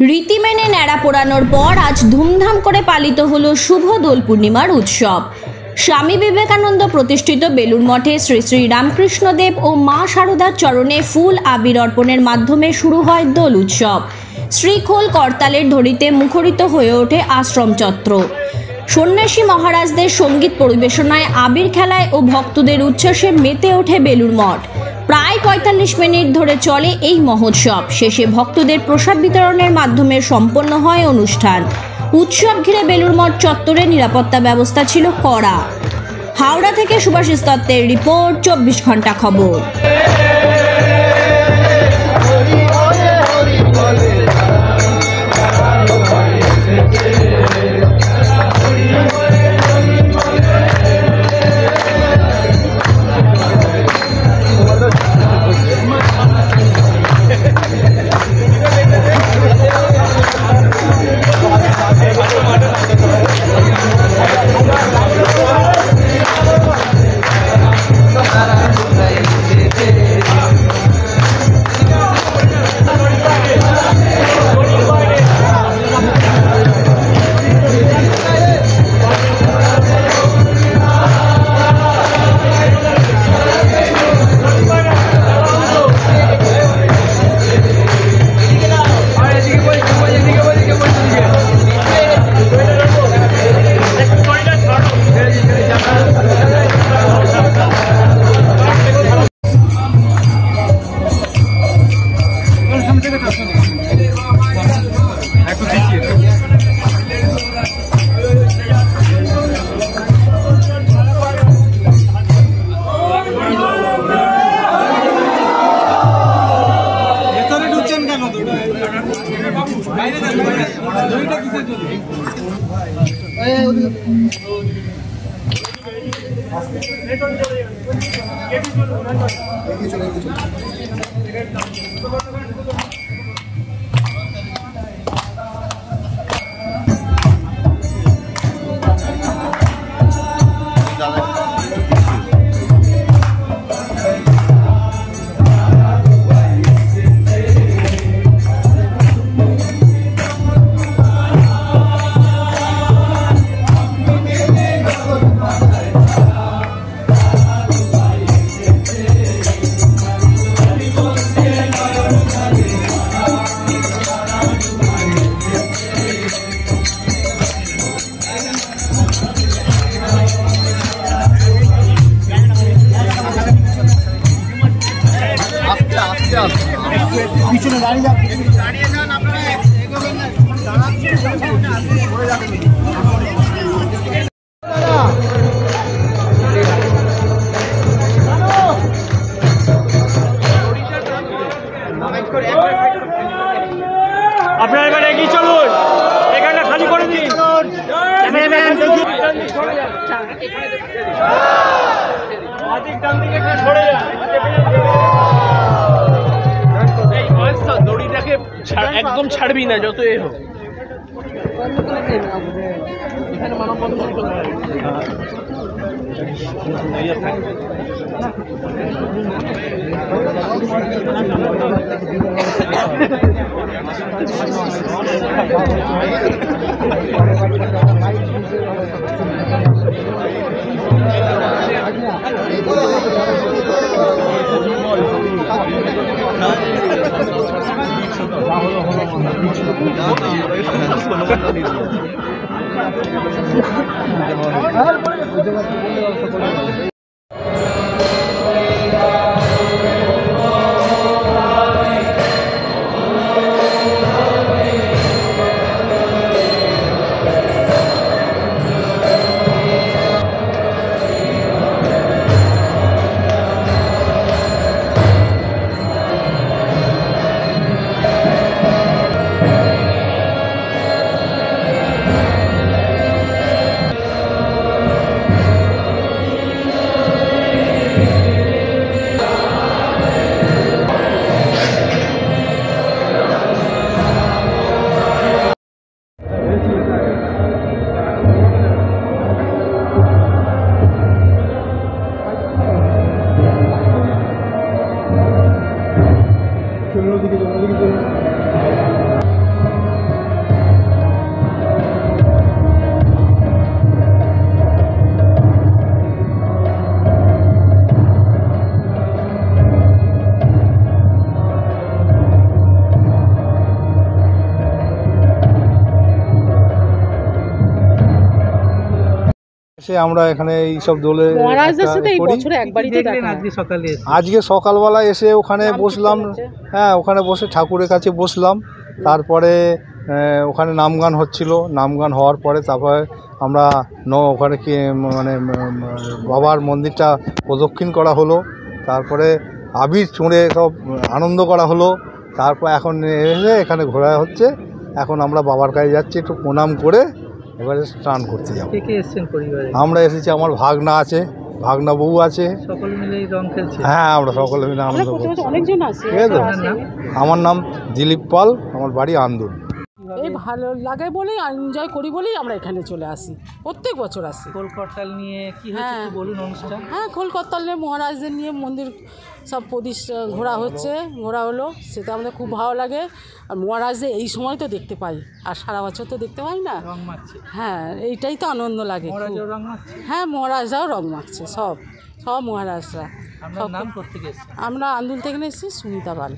রীতি মেনে ন্যাড়া পোড়ানোর পর আজ ধুমধাম করে পালিত হলো শুভ দোল পূর্ণিমার উৎসব। স্বামী বিবেকানন্দ প্রতিষ্ঠিত বেলুড় মঠে শ্রী শ্রী রামকৃষ্ণদেব ও মা শারদার চরণে ফুল আবির অর্পণের মাধ্যমে শুরু হয় দোল উৎসব। শ্রীখোল করতালের ধ্বনিতে মুখরিত হয়ে ওঠে আশ্রম চত্বর। সন্ন্যাসী মহারাজদের সঙ্গীত পরিবেশনায়, আবির খেলায় ও ভক্তদের উচ্ছ্বাসে মেতে ওঠে বেলুড় মঠ। প্রায় ৪৫ মিনিট ধরে চলে এই মহোৎসব। শেষে ভক্তদের প্রসাদ বিতরণের মাধ্যমে সম্পন্ন হয় অনুষ্ঠান। উৎসব ঘিরে বেলুড় মঠ চত্বরে নিরাপত্তা ব্যবস্থা ছিল কড়া। হাওড়া থেকে সুভাষিস দত্তের রিপোর্ট, ২৪ ঘন্টা খবর। পিছনে দাঁড়িয়ে যান আপনারা, এগোবেন না, পড়ে যাবেন। আপনারা এবার এগিয়ে চলুন, এখানে খালি করে দিন। দড়িটাকে একদম ছাড়বি না, যত এ হোক। এখানে মানববন্ধন এসে আমরা এখানে এইসব দোলে মহারাজদের একটা সাথে এই করি। বছরে একবারই তো দেখা হয়। আজকে সকালবেলা এসে ওখানে বসলাম, হ্যাঁ ওখানে বসে ঠাকুরের কাছে বসলাম। তারপরে ওখানে নামগান হচ্ছিল, নামগান হওয়ার পরে তারপরে আমরা ওখানে কি মানে বাবার মন্দিরটা প্রদক্ষিণ করা হলো। তারপরে আবির চুঁড়ে সব আনন্দ করা হলো। তারপর এখন এসে এখানে ঘোরা হচ্ছে। এখন আমরা বাবার কাছে যাচ্ছি, একটু প্রণাম করে এবারে স্নান করতে যাবো। কে এসেছেন পরিবারে? আমরা এসেছি, আমার ভাগনা আছে, ভাগনা বউ আছে। সকলে মিলে রং খেলছে। হ্যাঁ আমরা সকলে মিলে আনন্দ করছি। অনেকজন আছে। ঠিক আছে তো? আমার নাম দিলীপ পাল, আমার বাড়ি আন্দুল। এই ভালো লাগে বলেই এনজয় করি বলেই আমরা এখানে চলে আসি, প্রত্যেক বছর আসি। খোলকরতাল নিয়ে কি হচ্ছে একটু বলুন অনুষ্ঠান। হ্যাঁ খোলকরতালে মহারাজদের নিয়ে মন্দির সব ঘোরা হচ্ছে, ঘোরা হলো, সেটা আমাদের খুব ভালো লাগে। আর মহারাজদের এই সময় তো দেখতে পাই, আর সারা বছর তো দেখতে পাই না। রং মারছে। হ্যাঁ এইটাই তো আনন্দ লাগে। মহারাজও রং মারছে। হ্যাঁ মহারাজরাও রং মাখছে, সব মহারাজরা। আপনার নাম কোথা থেকে এসেছেন? আমরা আন্দুল থেকে এসেছি, সুমিতা পাল।